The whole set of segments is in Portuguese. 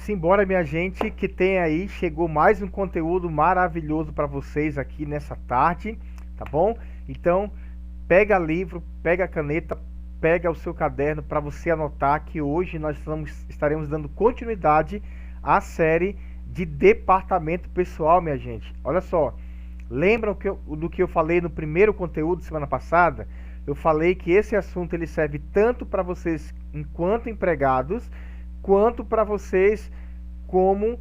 Simbora, minha gente, que tem aí, chegou mais um conteúdo maravilhoso para vocês aqui nessa tarde, tá bom? Então, pega livro, pega caneta, pega o seu caderno para você anotar que hoje nós estaremos dando continuidade à série de departamento pessoal, minha gente. Olha só, lembram do que eu falei no primeiro conteúdo semana passada? Eu falei que esse assunto ele serve tanto para vocês enquanto empregados, quanto para vocês como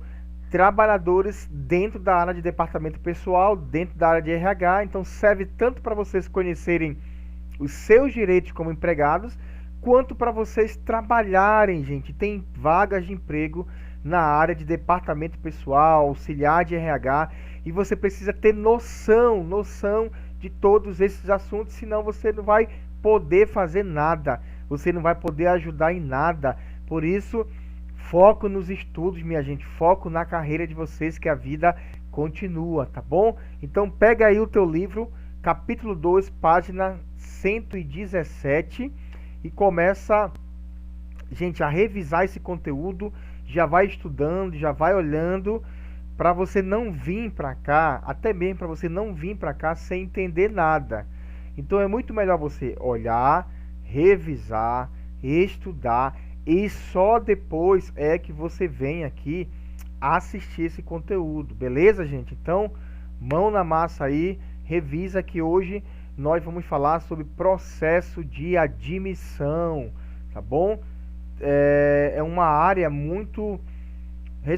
trabalhadores dentro da área de departamento pessoal, dentro da área de RH. Então serve tanto para vocês conhecerem os seus direitos como empregados, quanto para vocês trabalharem, gente. Tem vagas de emprego na área de departamento pessoal, auxiliar de RH, e você precisa ter noção de todos esses assuntos, senão você não vai poder fazer nada, você não vai poder ajudar em nada. Por isso, foco nos estudos, minha gente, foco na carreira de vocês, que a vida continua, tá bom? Então pega aí o teu livro, capítulo 2, página 117, e começa, gente, a revisar esse conteúdo. Já vai estudando, já vai olhando, para você não vir para cá, até mesmo para você não vir para cá sem entender nada. Então é muito melhor você olhar, revisar, estudar, e só depois é que você vem aqui assistir esse conteúdo, beleza, gente? Então, mão na massa aí, revisa que hoje nós vamos falar sobre processo de admissão, tá bom? É uma área muito...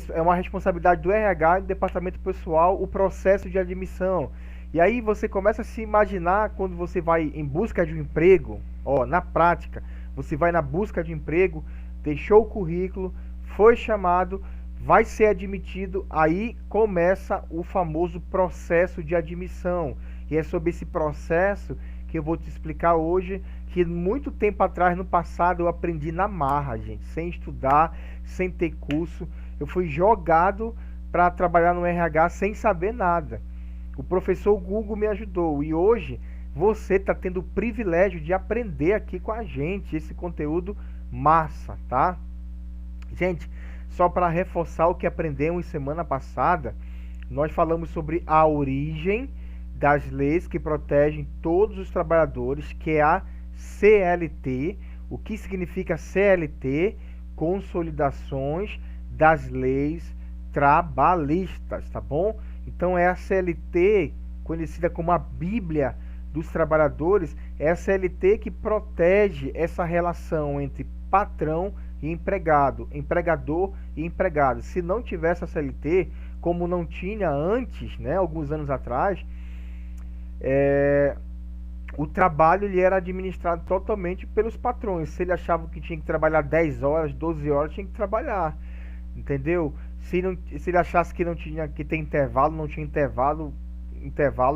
É uma responsabilidade do RH e do departamento pessoal o processo de admissão. E aí você começa a se imaginar quando você vai em busca de um emprego, ó, na prática, você vai na busca de emprego, deixou o currículo, foi chamado, vai ser admitido, aí começa o famoso processo de admissão. E é sobre esse processo que eu vou te explicar hoje, que muito tempo atrás, no passado, eu aprendi na marra, gente, sem estudar, sem ter curso. Eu fui jogado para trabalhar no RH sem saber nada. O professor Google me ajudou, e hoje você está tendo o privilégio de aprender aqui com a gente esse conteúdo massa, tá? Gente, só para reforçar o que aprendemos semana passada, nós falamos sobre a origem das leis que protegem todos os trabalhadores, que é a CLT. O que significa CLT? Consolidações das leis trabalhistas, tá bom? Então é a CLT, conhecida como a Bíblia dos trabalhadores, é a CLT que protege essa relação entre patrão e empregado, empregador e empregado. Se não tivesse a CLT, como não tinha antes, né, alguns anos atrás, o trabalho ele era administrado totalmente pelos patrões. Se ele achava que tinha que trabalhar 10 horas, 12 horas, tinha que trabalhar, entendeu? Se ele achasse que não tinha que ter intervalo, não tinha intervalo,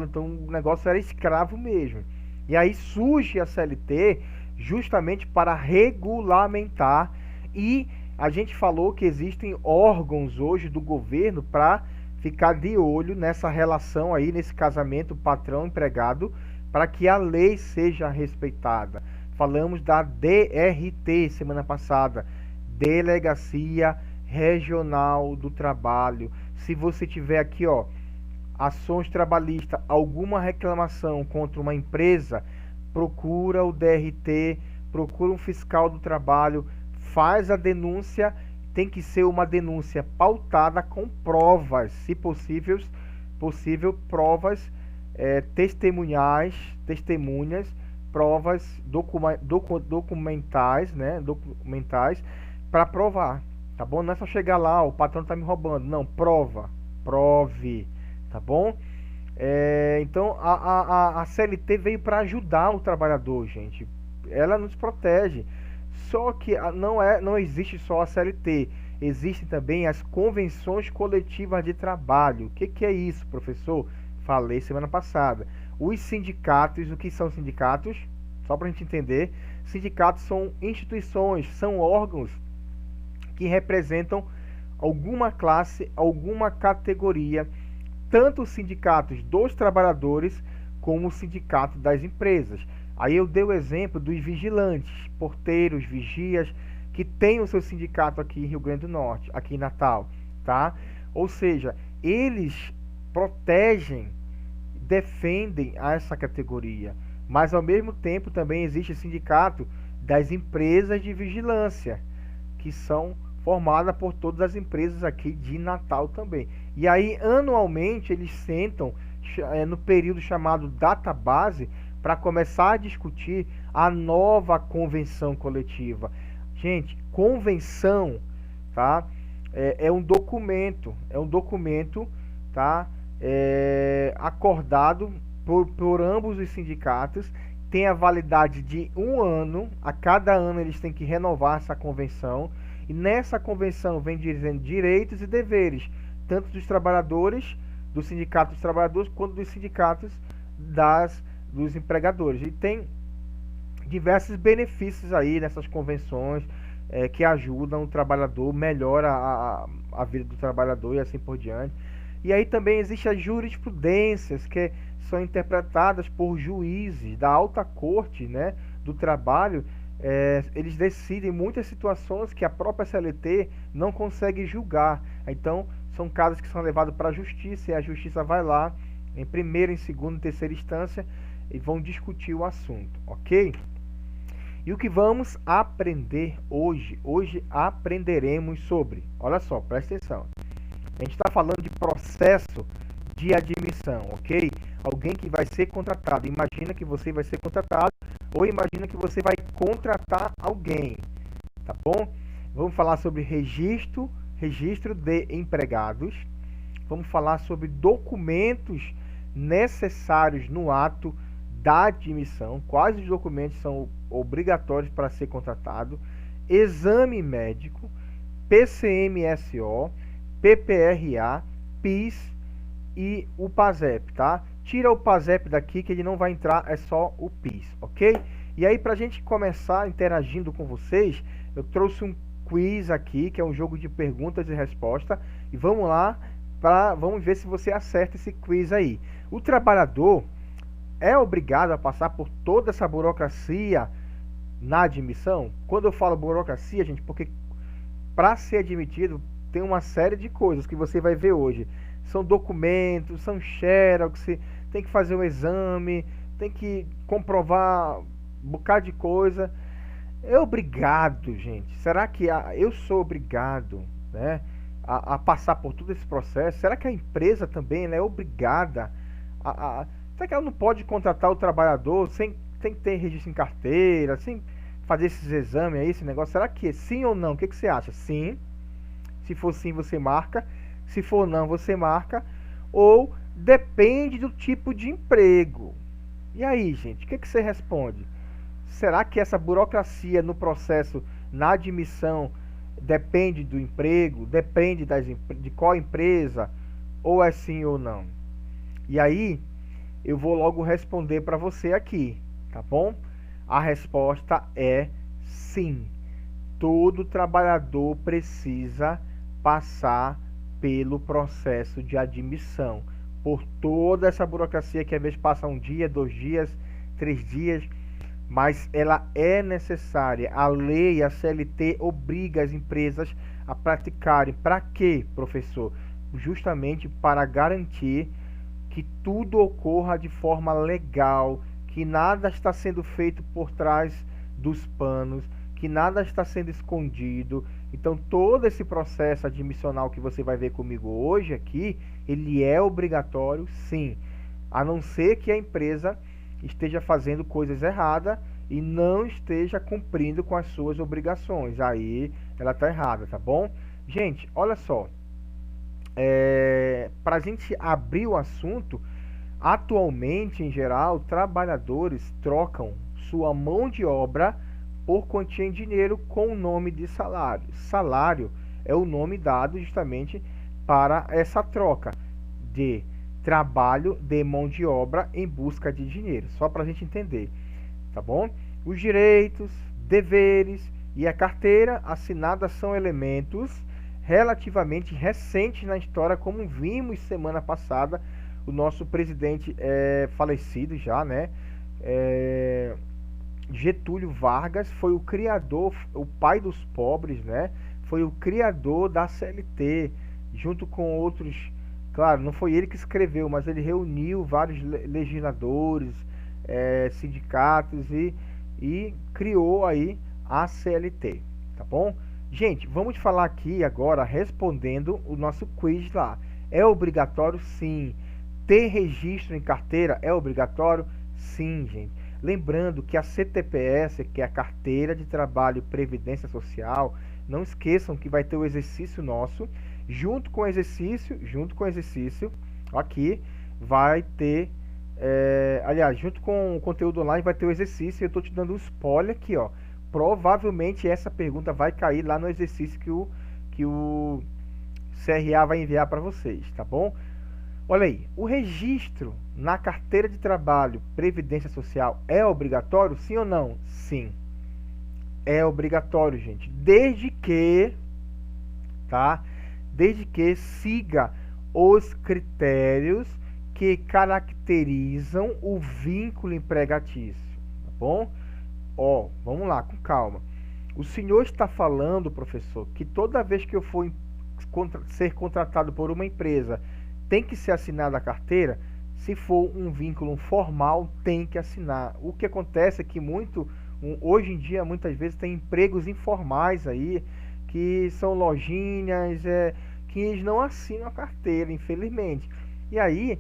então o negócio era escravo mesmo. E aí surge a CLT justamente para regulamentar, e a gente falou que existem órgãos hoje do governo para ficar de olho nessa relação aí, nesse casamento patrão-empregado, para que a lei seja respeitada. Falamos da DRT semana passada, Delegacia Regional do Trabalho. Se você tiver aqui, ó, ações trabalhistas, alguma reclamação contra uma empresa, procura o DRT, procura um fiscal do trabalho, faz a denúncia. Tem que ser uma denúncia pautada com provas, se possível provas testemunhas, provas documentais, né, documentais, para provar, tá bom? Não é só chegar lá, o patrão tá me roubando, não, prove, tá bom? Então a CLT veio para ajudar o trabalhador, gente. Ela nos protege. Só que não existe só a CLT, existem também as convenções coletivas de trabalho. O que é isso, professor? Falei semana passada. Os sindicatos, o que são sindicatos? Só para a gente entender, sindicatos são instituições, são órgãos que representam alguma classe, alguma categoria, tanto os sindicatos dos trabalhadores como o sindicato das empresas. Aí eu dei o exemplo dos vigilantes, porteiros, vigias, que tem o seu sindicato aqui em Rio Grande do Norte, aqui em Natal, tá? Ou seja, eles protegem, defendem essa categoria, mas ao mesmo tempo também existe o sindicato das empresas de vigilância, que são formadas por todas as empresas aqui de Natal também. E aí, anualmente, eles sentam no período chamado database para começar a discutir a nova convenção coletiva. Gente, convenção, tá? É um documento, tá? Acordado por ambos os sindicatos, tem a validade de 1 ano, a cada ano eles têm que renovar essa convenção, e nessa convenção vem dizendo direitos e deveres, tanto dos trabalhadores, do sindicato dos trabalhadores, quanto dos sindicatos dos empregadores. E tem diversos benefícios aí nessas convenções que ajudam o trabalhador, melhora a vida do trabalhador e assim por diante. E aí também existem as jurisprudências que são interpretadas por juízes da alta corte, né, do trabalho. Eles decidem muitas situações que a própria CLT não consegue julgar. Então, são casos que são levados para a justiça, e a justiça vai lá em primeira, em segunda e terceira instância e vão discutir o assunto, ok? E o que vamos aprender hoje? Hoje aprenderemos sobre, olha só, presta atenção. A gente está falando de processo de admissão, ok? Alguém que vai ser contratado. Imagina que você vai ser contratado, ou imagina que você vai contratar alguém, tá bom? Vamos falar sobre registro de empregados. Vamos falar sobre documentos necessários no ato da admissão. Quais os documentos são obrigatórios para ser contratado? Exame médico, PCMSO, PPRA, PIS e o PASEP, tá? Tira o PASEP daqui que ele não vai entrar, é só o PIS, ok? E aí, pra gente começar interagindo com vocês, eu trouxe um quiz aqui, que é um jogo de perguntas e respostas, e vamos lá, vamos ver se você acerta esse quiz aí. O trabalhador é obrigado a passar por toda essa burocracia na admissão? Quando eu falo burocracia, gente, porque para ser admitido tem uma série de coisas que você vai ver hoje. São documentos, são xerox, tem que fazer um exame, tem que comprovar um bocado de coisa. É obrigado, gente? Será que eu sou obrigado, né, a passar por todo esse processo? Será que a empresa também é obrigada será que ela não pode contratar o trabalhador sem ter registro em carteira, sem fazer esses exames aí, esse negócio? Será que é sim ou não? O que você acha? Sim. Se for sim, você marca. Se for não, você marca. Ou depende do tipo de emprego. E aí, gente, o que você responde? Será que essa burocracia no processo, na admissão, depende do emprego? Depende de qual empresa? Ou é sim ou não? E aí, eu vou logo responder para você aqui, tá bom? A resposta é sim. Todo trabalhador precisa passar pelo processo de admissão, por toda essa burocracia que às vezes passa 1 dia, 2 dias, 3 dias, mas ela é necessária. A lei, a CLT, obriga as empresas a praticarem. Para quê, professor? Justamente para garantir que tudo ocorra de forma legal, que nada está sendo feito por trás dos panos, que nada está sendo escondido. Então, todo esse processo admissional que você vai ver comigo hoje aqui, ele é obrigatório, sim, a não ser que a empresa esteja fazendo coisas erradas e não esteja cumprindo com as suas obrigações. Aí ela está errada, tá bom? Gente, olha só, para a gente abrir o assunto, atualmente, em geral, trabalhadores trocam sua mão de obra por quantia em dinheiro com o nome de salário. Salário é o nome dado justamente para essa troca de trabalho de mão de obra em busca de dinheiro. Só para a gente entender, tá bom? Os direitos, deveres e a carteira assinada são elementos relativamente recentes na história, como vimos semana passada. O nosso presidente falecido já, né? Getúlio Vargas foi o criador, o pai dos pobres, né? Foi o criador da CLT, junto com outros. Claro, não foi ele que escreveu, mas ele reuniu vários legisladores, sindicatos e criou aí a CLT, tá bom? Gente, vamos falar aqui agora respondendo o nosso quiz lá. É obrigatório? Sim. Ter registro em carteira é obrigatório? Sim, gente. Lembrando que a CTPS, que é a Carteira de Trabalho e Previdência Social, não esqueçam que vai ter o exercício nosso, junto com o exercício, aqui vai ter, aliás, junto com o conteúdo online vai ter o exercício. Eu estou te dando um spoiler aqui, ó. Provavelmente essa pergunta vai cair lá no exercício que o CRA vai enviar para vocês, tá bom? Olha aí, o registro na carteira de trabalho, previdência social é obrigatório? Sim ou não? Sim. É obrigatório, gente. Desde que, tá? Desde que siga os critérios que caracterizam o vínculo empregatício, tá bom? Ó, vamos lá, com calma. O senhor está falando, professor, que toda vez que eu for ser contratado por uma empresa tem que ser assinada a carteira? Se for um vínculo formal, tem que assinar. O que acontece é que hoje em dia, muitas vezes, tem empregos informais aí, que são lojinhas, que eles não assinam a carteira, infelizmente. E aí,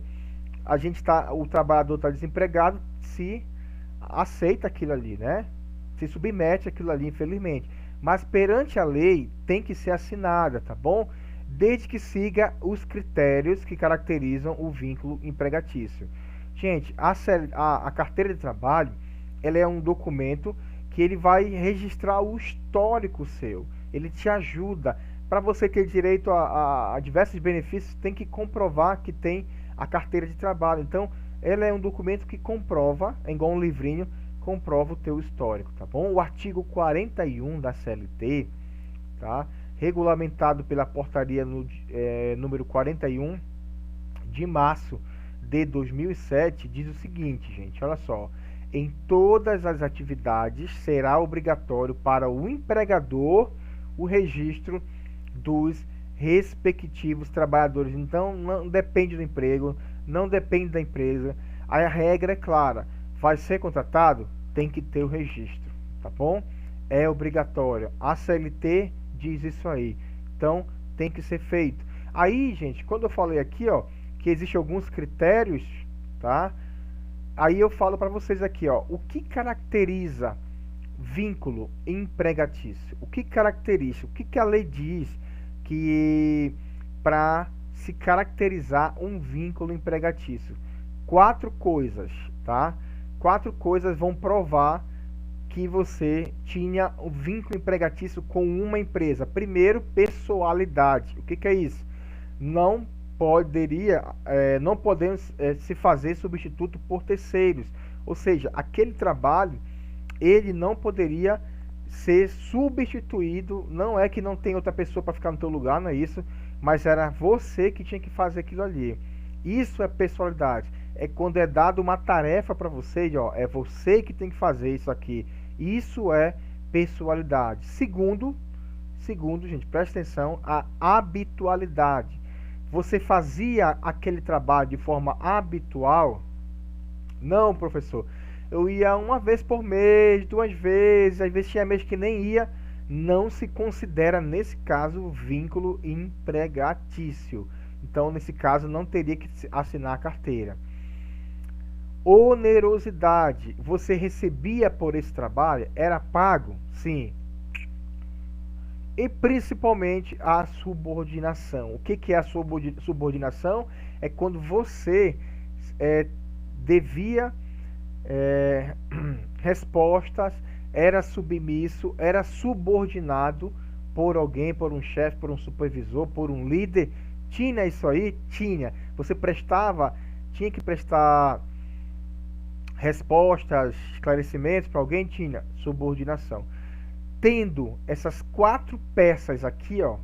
o trabalhador está desempregado, se aceita aquilo ali, né? Se submete aquilo ali, infelizmente. Mas perante a lei, tem que ser assinada, tá bom? Desde que siga os critérios que caracterizam o vínculo empregatício. Gente, a carteira de trabalho, ela é um documento que ele vai registrar o histórico seu. Ele te ajuda. Para você ter direito a diversos benefícios, tem que comprovar que tem a carteira de trabalho. Então, ela é um documento que comprova, é igual um livrinho, comprova o teu histórico, tá bom? O artigo 41 da CLT, tá? Regulamentado pela portaria número 41 de março de 2007, diz o seguinte, gente, olha só: em todas as atividades será obrigatório para o empregador o registro dos respectivos trabalhadores. Então, não depende do emprego, não depende da empresa. A regra é clara: vai ser contratado, tem que ter o registro, tá bom? É obrigatório. A CLT diz isso aí. Então, tem que ser feito. Aí, gente, quando eu falei aqui, ó, que existem alguns critérios, tá? Aí eu falo para vocês aqui, ó, o que caracteriza vínculo empregatício? O que caracteriza? O que a lei diz que para se caracterizar um vínculo empregatício? 4 coisas, tá? 4 coisas vão provar que você tinha um vínculo empregatício com uma empresa. Primeiro, pessoalidade. O que é isso? Não podemos se fazer substituto por terceiros. Ou seja, aquele trabalho, ele não poderia ser substituído. Não é que não tem outra pessoa para ficar no teu lugar, não é isso, mas era você que tinha que fazer aquilo ali. Isso é pessoalidade. É quando é dado uma tarefa para você, ó, é você que tem que fazer isso aqui. Isso é pessoalidade. Segundo, gente, presta atenção, a habitualidade. Você fazia aquele trabalho de forma habitual? Não, professor. Eu ia uma vez por mês, 2 vezes, às vezes tinha mês que nem ia. Não se considera, nesse caso, vínculo empregatício. Então, nesse caso, não teria que assinar a carteira. Onerosidade. Você recebia por esse trabalho? Era pago? Sim. E principalmente a subordinação. O que é a subordinação? É quando você devia respostas, era submisso, era subordinado por alguém, por um chefe, por um supervisor, por um líder. Tinha isso aí? Tinha. Você tinha que prestar respostas, esclarecimentos para alguém? Tinha. Subordinação. Tendo essas 4 peças aqui, ó,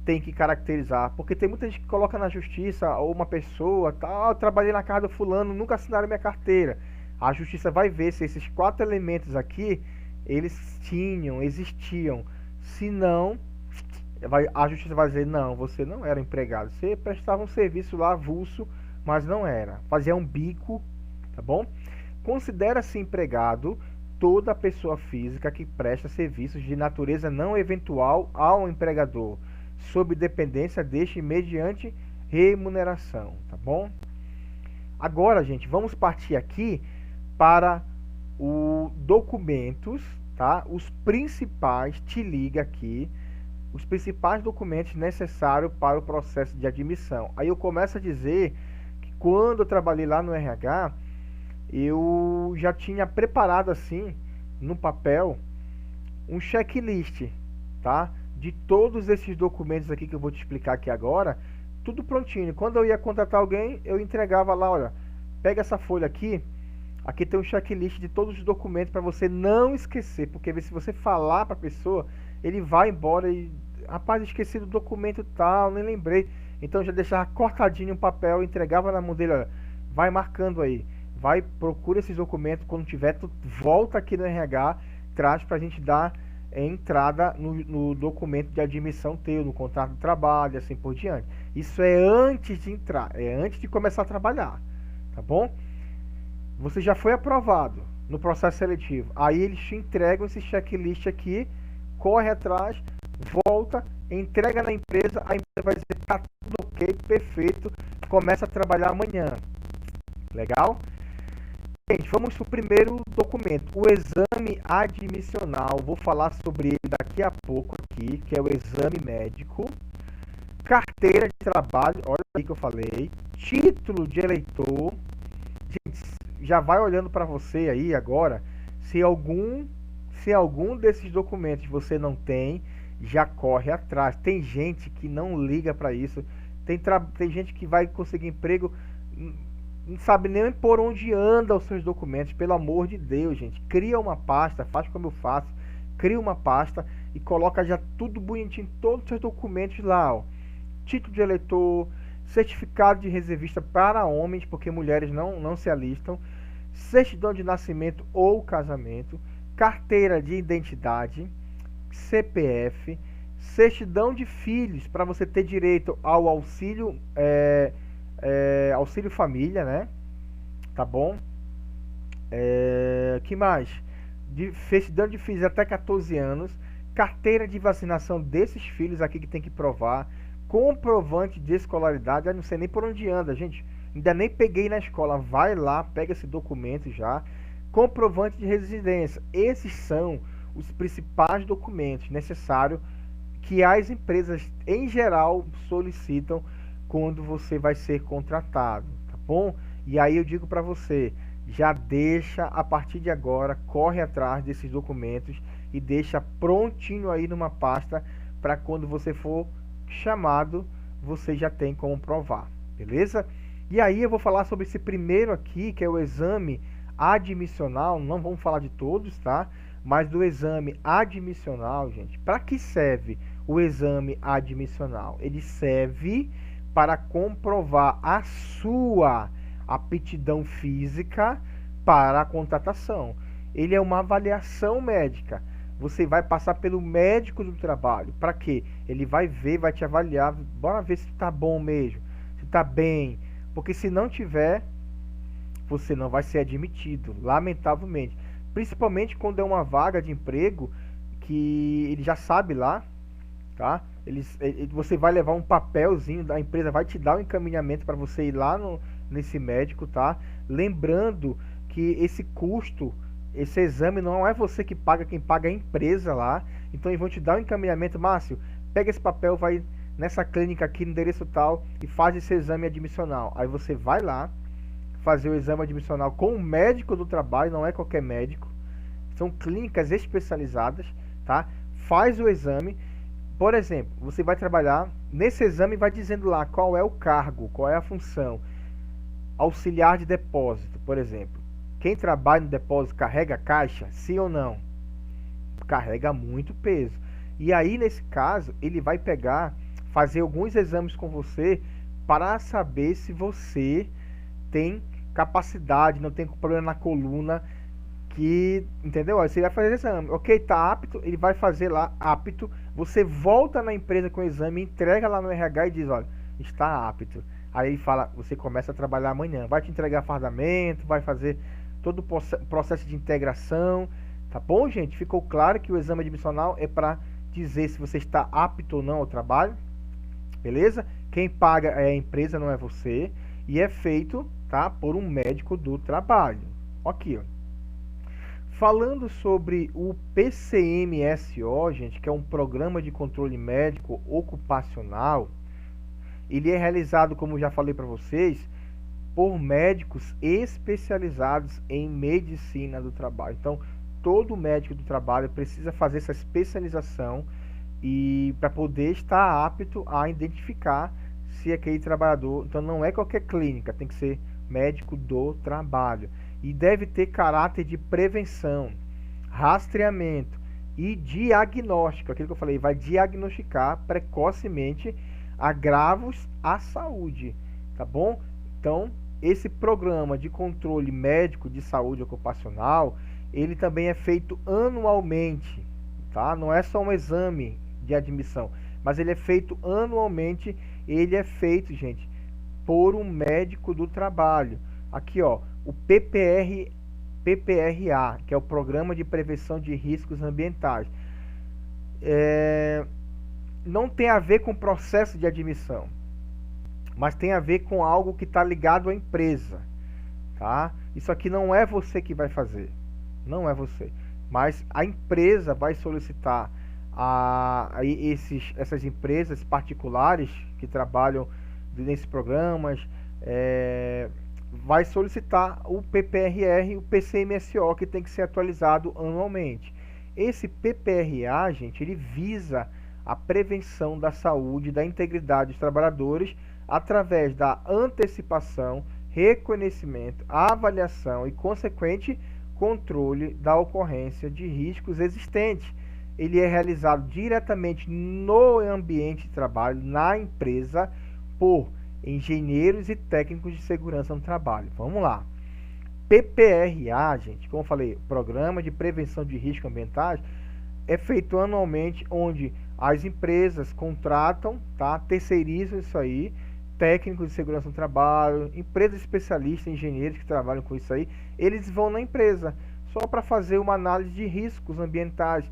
tem que caracterizar, porque tem muita gente que coloca na justiça, ou uma pessoa, tal, eu trabalhei na casa do fulano, nunca assinaram minha carteira. A justiça vai ver se esses 4 elementos aqui, eles existiam. Se não, a justiça vai dizer, não, você não era empregado. Você prestava um serviço lá avulso, mas não era. Fazia um bico, tá bom? Considera-se empregado toda pessoa física que presta serviços de natureza não eventual ao empregador, sob dependência deste mediante remuneração, tá bom? Agora, gente, vamos partir aqui para o documentos, tá? Os principais, te liga aqui, os principais documentos necessários para o processo de admissão. Aí eu começo a dizer que quando eu trabalhei lá no RH, eu já tinha preparado assim, no papel, um checklist, tá? De todos esses documentos aqui que eu vou te explicar aqui agora, tudo prontinho. Quando eu ia contratar alguém, eu entregava lá, olha, pega essa folha aqui, aqui tem um checklist de todos os documentos para você não esquecer, porque se você falar para a pessoa, ele vai embora e, rapaz, esqueci do documento tal, nem lembrei. Então eu já deixava cortadinho o papel, entregava na mão dele, olha, vai marcando aí, vai, procura esses documentos, quando tiver, tu volta aqui no RH, traz para a gente dar entrada no documento de admissão teu, no contrato de trabalho, assim por diante. Isso é antes de entrar, é antes de começar a trabalhar, tá bom? Você já foi aprovado no processo seletivo, aí eles te entregam esse checklist aqui, corre atrás, volta, entrega na empresa, a empresa vai dizer, tá tudo ok, perfeito, começa a trabalhar amanhã. Legal? Gente, vamos para o primeiro documento, o exame admissional. Vou falar sobre ele daqui a pouco aqui, que é o exame médico. Carteira de trabalho, olha aí que eu falei. Título de eleitor. Gente, já vai olhando para você aí agora, se algum desses documentos você não tem, já corre atrás. Tem gente que não liga para isso. Tem gente que vai conseguir emprego, não sabe nem por onde anda os seus documentos. Pelo amor de Deus, gente, cria uma pasta, faz como eu faço, cria uma pasta e coloca já tudo bonitinho, todos os seus documentos lá, ó. Título de eleitor, certificado de reservista para homens, porque mulheres não se alistam, certidão de nascimento ou casamento, carteira de identidade, CPF, certidão de filhos, para você ter direito ao auxílio auxílio família, né? Tá bom? Que mais? Certidão de filhos até 14 anos, carteira de vacinação desses filhos aqui que tem que provar, comprovante de escolaridade, eu não sei nem por onde anda, gente, ainda nem peguei na escola, vai lá, pega esse documento já, comprovante de residência. Esses são os principais documentos necessários que as empresas em geral solicitam quando você vai ser contratado, tá bom? E aí eu digo para você, já deixa a partir de agora, corre atrás desses documentos e deixa prontinho aí numa pasta para quando você for chamado, você já tem como provar, beleza? E aí eu vou falar sobre esse primeiro aqui, que é o exame admissional. Não vamos falar de todos, tá? Mas do exame admissional, gente, para que serve o exame admissional? Ele serve para comprovar a sua aptidão física para a contratação. Ele é uma avaliação médica. Você vai passar pelo médico do trabalho. Para quê? Ele vai ver, vai te avaliar. Bora ver se está bom mesmo, se está bem. Porque se não tiver, você não vai ser admitido, lamentavelmente. Principalmente quando é uma vaga de emprego que ele já sabe lá, tá? Você vai levar um papelzinho, da empresa vai te dar um encaminhamento para você ir lá nesse médico, tá? Lembrando que esse custo, esse exame não é você que paga, quem paga é a empresa lá. Então eles vão te dar um encaminhamento, Márcio, pega esse papel, vai nessa clínica aqui no endereço tal e faz esse exame admissional. Aí você vai lá fazer o exame admissional com o médico do trabalho, não é qualquer médico. São clínicas especializadas, tá? Faz o exame. Por exemplo, você vai trabalhar, nesse exame vai dizendo lá qual é o cargo, qual é a função. Auxiliar de depósito, por exemplo. Quem trabalha no depósito carrega caixa? Sim ou não? Carrega muito peso. E aí, nesse caso, ele vai fazer alguns exames com você para saber se você tem capacidade, não tem problema na coluna, que, entendeu? Aí você vai fazer o exame, ok, tá apto, ele vai fazer lá apto, você volta na empresa com o exame, entrega lá no RH e diz, olha, está apto. Aí ele fala, você começa a trabalhar amanhã, vai te entregar fardamento, vai fazer todo o processo de integração, tá bom, gente? Ficou claro que o exame admissional é para dizer se você está apto ou não ao trabalho, beleza? Quem paga é a empresa, não é você, e é feito, tá, por um médico do trabalho. Aqui, ó. Falando sobre o PCMSO, gente, que é um programa de controle médico ocupacional, ele é realizado, como já falei para vocês, por médicos especializados em medicina do trabalho. Então, todo médico do trabalho precisa fazer essa especialização e para poder estar apto a identificar se aquele trabalhador, então não é qualquer clínica, tem que ser médico do trabalho e deve ter caráter de prevenção, rastreamento e diagnóstico, aquilo que eu falei, vai diagnosticar precocemente agravos à saúde, tá bom? Então, esse programa de controle médico de saúde ocupacional, ele também é feito anualmente, tá? Não é só um exame de admissão, mas ele é feito anualmente, ele é feito, gente, por um médico do trabalho. Aqui, ó, o PPRA, que é o Programa de Prevenção de Riscos Ambientais. Não tem a ver com o processo de admissão, mas tem a ver com algo que está ligado à empresa, tá? Isso aqui não é você que vai fazer, não é você, mas a empresa vai solicitar essas empresas particulares que trabalham nesses programas, vai solicitar o PPRR e o PCMSO, que tem que ser atualizado anualmente. Esse PPRA, gente, ele visa a prevenção da saúde e da integridade dos trabalhadores através da antecipação, reconhecimento, avaliação e consequente controle da ocorrência de riscos existentes. Ele é realizado diretamente no ambiente de trabalho, na empresa, por engenheiros e técnicos de segurança no trabalho. Vamos lá. PPRA, gente, como eu falei, Programa de Prevenção de Riscos Ambientais, é feito anualmente, onde as empresas contratam, tá, terceirizam isso aí, técnicos de segurança no trabalho, empresas especialistas, engenheiros que trabalham com isso aí, eles vão na empresa só para fazer uma análise de riscos ambientais,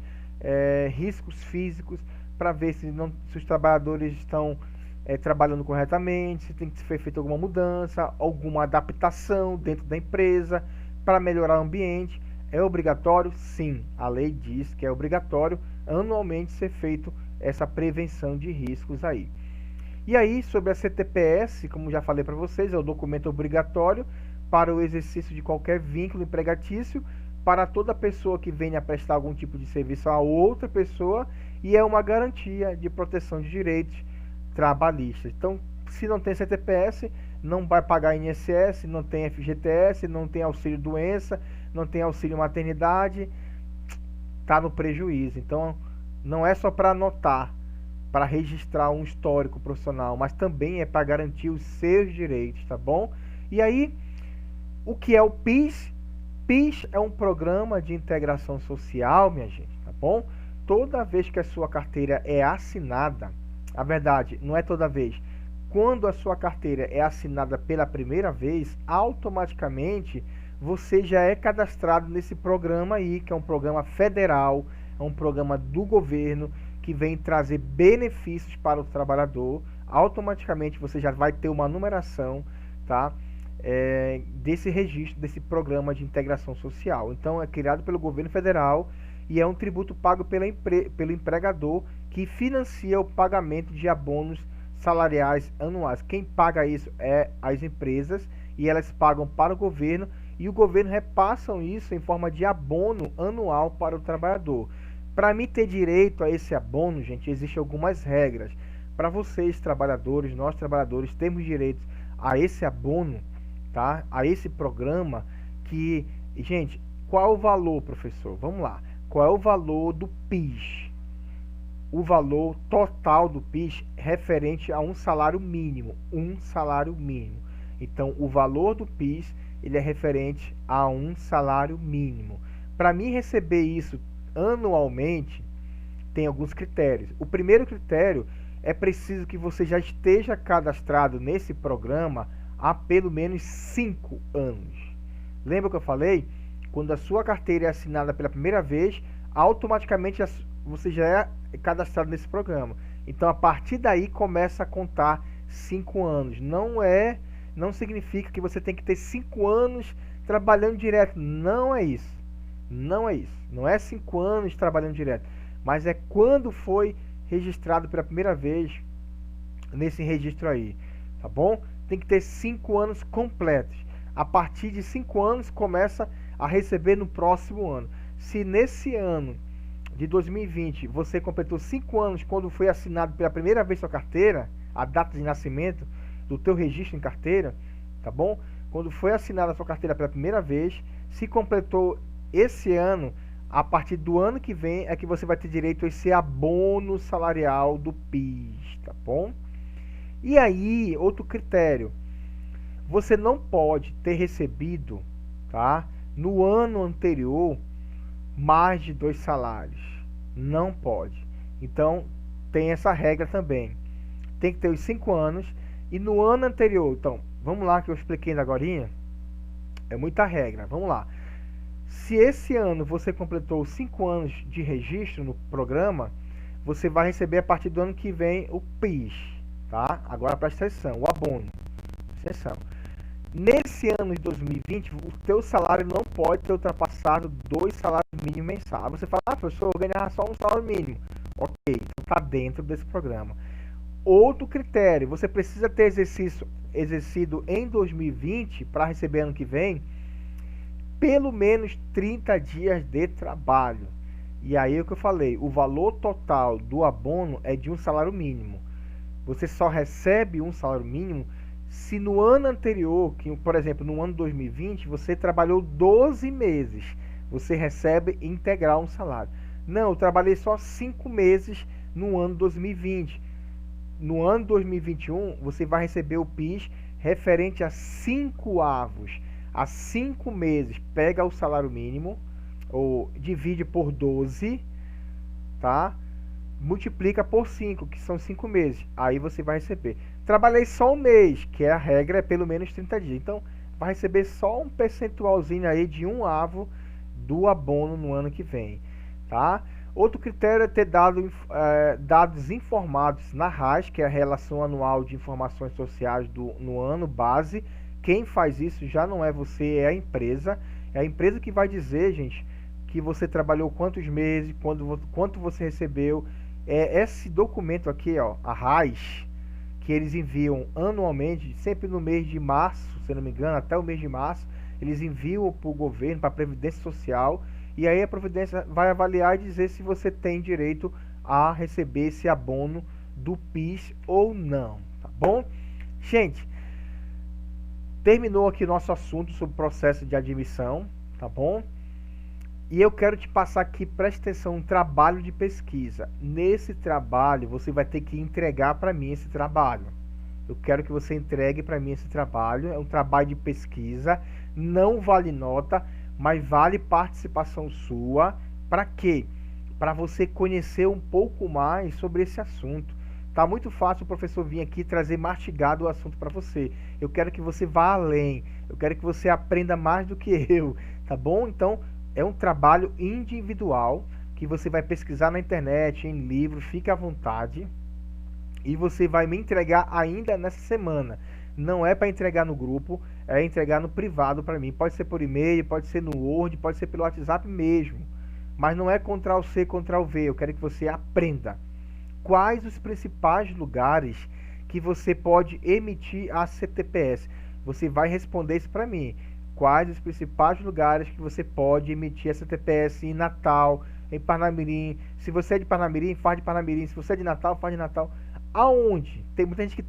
riscos físicos, para ver se os trabalhadores estão trabalhando corretamente, se tem que ser feita alguma mudança, alguma adaptação dentro da empresa para melhorar o ambiente. É obrigatório? Sim, a lei diz que é obrigatório anualmente ser feito essa prevenção de riscos aí. E aí, sobre a CTPS, como já falei para vocês, é o documento obrigatório para o exercício de qualquer vínculo empregatício para toda pessoa que venha prestar algum tipo de serviço a outra pessoa e é uma garantia de proteção de direitos trabalhistas. Então, se não tem CTPS, não vai pagar INSS, não tem FGTS, não tem auxílio doença, não tem auxílio maternidade, está no prejuízo. Então, não é só para anotar, para registrar um histórico profissional, mas também é para garantir os seus direitos, tá bom? E aí, o que é o PIS? PIS é um programa de integração social, minha gente, tá bom? Toda vez que a sua carteira é assinada, a verdade, não é toda vez, quando a sua carteira é assinada pela primeira vez, automaticamente você já é cadastrado nesse programa aí, que é um programa federal, é um programa do governo, que vem trazer benefícios para o trabalhador. Automaticamente você já vai ter uma numeração, tá? Desse registro, desse programa de integração social. Então é criado pelo governo federal e é um tributo pago pelo empregador, que financia o pagamento de abonos salariais anuais. Quem paga isso é as empresas e elas pagam para o governo e o governo repassa isso em forma de abono anual para o trabalhador. Para mim ter direito a esse abono, gente, existem algumas regras. Para vocês, trabalhadores, nós trabalhadores, temos direito a esse abono, tá? A esse programa que, gente, qual é o valor, professor? Vamos lá. Qual é o valor do PIS? O valor total do PIS referente a um salário mínimo. Um salário mínimo. Então, o valor do PIS ele é referente a um salário mínimo. Para mim receber isso anualmente, tem alguns critérios. O primeiro critério é preciso que você já esteja cadastrado nesse programa há pelo menos 5 anos. Lembra que eu falei? Quando a sua carteira é assinada pela primeira vez, automaticamente você já é cadastrado nesse programa. Então, a partir daí começa a contar 5 anos. Não significa que você tem que ter 5 anos trabalhando direto. Não é isso. Não é isso. Não é 5 anos trabalhando direto. Mas é quando foi registrado pela primeira vez nesse registro aí. Tá bom? Tem que ter 5 anos completos. A partir de 5 anos começa a receber no próximo ano. Se nesse ano de 2020 você completou 5 anos quando foi assinado pela primeira vez sua carteira, a data de nascimento do teu registro em carteira, tá bom? Quando foi assinada a sua carteira pela primeira vez, se completou esse ano, a partir do ano que vem é que você vai ter direito a esse abono salarial do PIS, tá bom? E aí, outro critério, você não pode ter recebido, tá, no ano anterior mais de 2 salários. Não pode. Então, tem essa regra também. Tem que ter os 5 anos. E no ano anterior, então, vamos lá que eu expliquei ainda agorinha. É muita regra. Vamos lá. Se esse ano você completou 5 anos de registro no programa, você vai receber a partir do ano que vem o PIS, tá? Agora presta atenção, o abono. Presta atenção. Nesse ano de 2020, o teu salário não pode ter ultrapassado 2 salários mínimos mensais. Aí você fala, professor, eu ganhar só um salário mínimo. Ok, então está dentro desse programa. Outro critério, você precisa ter exercido em 2020, para receber ano que vem, pelo menos 30 dias de trabalho. E aí é o que eu falei, o valor total do abono é de um salário mínimo. Você só recebe um salário mínimo se no ano anterior, que, por exemplo, no ano 2020, você trabalhou 12 meses, você recebe integral um salário. Não, eu trabalhei só 5 meses no ano 2020. No ano 2021, você vai receber o PIS referente a 5 avos. A 5 meses, pega o salário mínimo, ou divide por 12, tá? Multiplica por 5, que são 5 meses. Aí você vai receber. Trabalhei só um mês, que é a regra, é pelo menos 30 dias. Então, vai receber só um percentualzinho aí de 1 avo do abono no ano que vem, tá? Outro critério é ter dados informados na RAS, que é a Relação Anual de Informações Sociais no ano base. Quem faz isso já não é você, é a empresa. É a empresa que vai dizer, gente, que você trabalhou quantos meses, quanto você recebeu. É esse documento aqui, ó, a RAS, que eles enviam anualmente, sempre no mês de março, se não me engano, até o mês de março, eles enviam para o governo, para a Previdência Social, e aí a Previdência vai avaliar e dizer se você tem direito a receber esse abono do PIS ou não, tá bom? Gente, terminou aqui nosso assunto sobre o processo de admissão, tá bom? E eu quero te passar aqui, preste atenção, um trabalho de pesquisa. Nesse trabalho, você vai ter que entregar para mim esse trabalho. Eu quero que você entregue para mim esse trabalho. É um trabalho de pesquisa, não vale nota, mas vale participação sua. Para quê? Para você conhecer um pouco mais sobre esse assunto. Tá muito fácil o professor vir aqui trazer mastigado o assunto para você. Eu quero que você vá além. Eu quero que você aprenda mais do que eu, tá bom? Então, é um trabalho individual que você vai pesquisar na internet, em livro, fique à vontade. E você vai me entregar ainda nessa semana. Não é para entregar no grupo, é entregar no privado para mim. Pode ser por e-mail, pode ser no Word, pode ser pelo WhatsApp mesmo. Mas não é Ctrl+C, Ctrl+V. Eu quero que você aprenda quais os principais lugares que você pode emitir a CTPS. Você vai responder isso para mim. Quais os principais lugares que você pode emitir a CTPS em Natal, em Parnamirim. Se você é de Parnamirim, faz de Parnamirim. Se você é de Natal, faz de Natal. Aonde? Tem muita gente que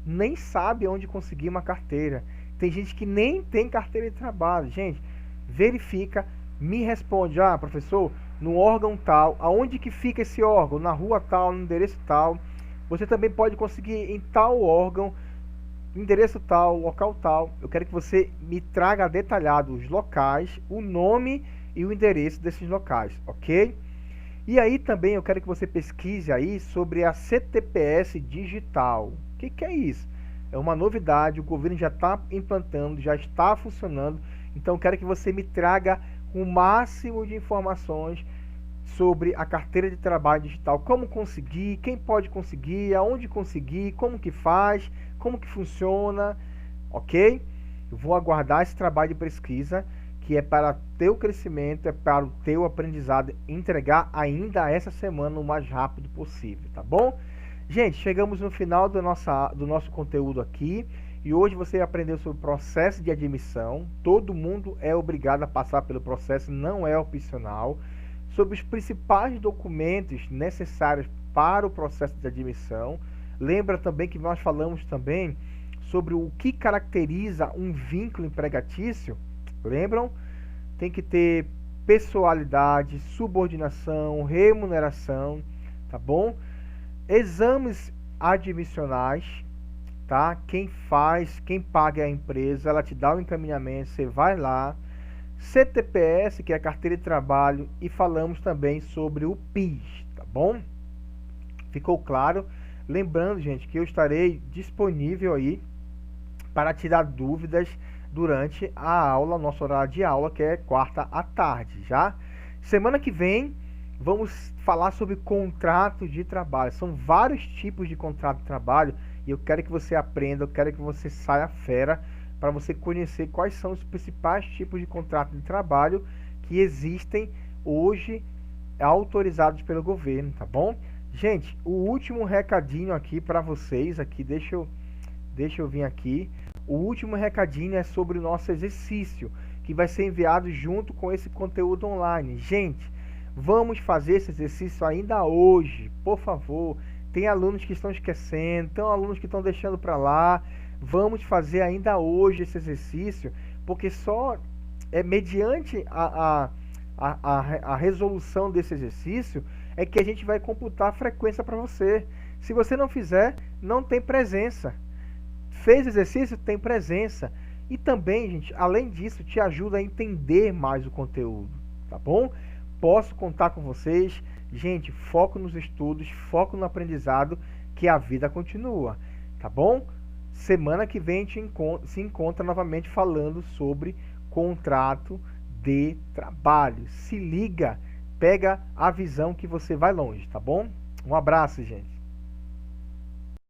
nem sabe onde conseguir uma carteira. Tem gente que nem tem carteira de trabalho. Gente, verifica, me responde. Professor, no órgão tal. Aonde que fica esse órgão? Na rua tal, no endereço tal. Você também pode conseguir em tal órgão. endereço tal, local tal. Eu quero que você me traga detalhado os locais, o nome e o endereço desses locais, ok? E aí também eu quero que você pesquise aí sobre a CTPS digital. O que é isso? É uma novidade, o governo já está implantando, já está funcionando. Então eu quero que você me traga o máximo de informações sobre a carteira de trabalho digital, como conseguir, quem pode conseguir, aonde conseguir, como que faz, como que funciona, ok? Eu vou aguardar esse trabalho de pesquisa, que é para teu crescimento, é para o teu aprendizado, entregar ainda essa semana o mais rápido possível, tá bom? Gente, chegamos no final do nosso conteúdo aqui, e hoje você aprendeu sobre o processo de admissão. Todo mundo é obrigado a passar pelo processo, não é opcional. Sobre os principais documentos necessários para o processo de admissão. Lembra também que nós falamos também sobre o que caracteriza um vínculo empregatício. Lembram? Tem que ter pessoalidade, subordinação, remuneração, tá bom? Exames admissionais, tá? Quem faz, quem paga é a empresa, ela te dá o encaminhamento, você vai lá. CTPS, que é a carteira de trabalho, e falamos também sobre o PIS, tá bom? Ficou claro? Lembrando, gente, que eu estarei disponível aí para tirar dúvidas durante a aula, nosso horário de aula, que é quarta à tarde, já? Semana que vem vamos falar sobre contrato de trabalho. São vários tipos de contrato de trabalho e eu quero que você aprenda, eu quero que você saia fera para você conhecer quais são os principais tipos de contrato de trabalho que existem hoje autorizados pelo governo, tá bom? Gente, o último recadinho aqui para vocês, aqui deixa eu vir aqui. O último recadinho é sobre o nosso exercício, que vai ser enviado junto com esse conteúdo online. Gente, vamos fazer esse exercício ainda hoje, por favor. Tem alunos que estão esquecendo, tem alunos que estão deixando para lá. Vamos fazer ainda hoje esse exercício, porque só é mediante a resolução desse exercício é que a gente vai computar a frequência para você. Se você não fizer, não tem presença. Fez exercício, tem presença. E também, gente, além disso, te ajuda a entender mais o conteúdo, tá bom? Posso contar com vocês. Gente, foco nos estudos, foco no aprendizado, que a vida continua, tá bom? Semana que vem a gente se encontra novamente falando sobre contrato de trabalho. Se liga, pega a visão que você vai longe, tá bom? Um abraço, gente.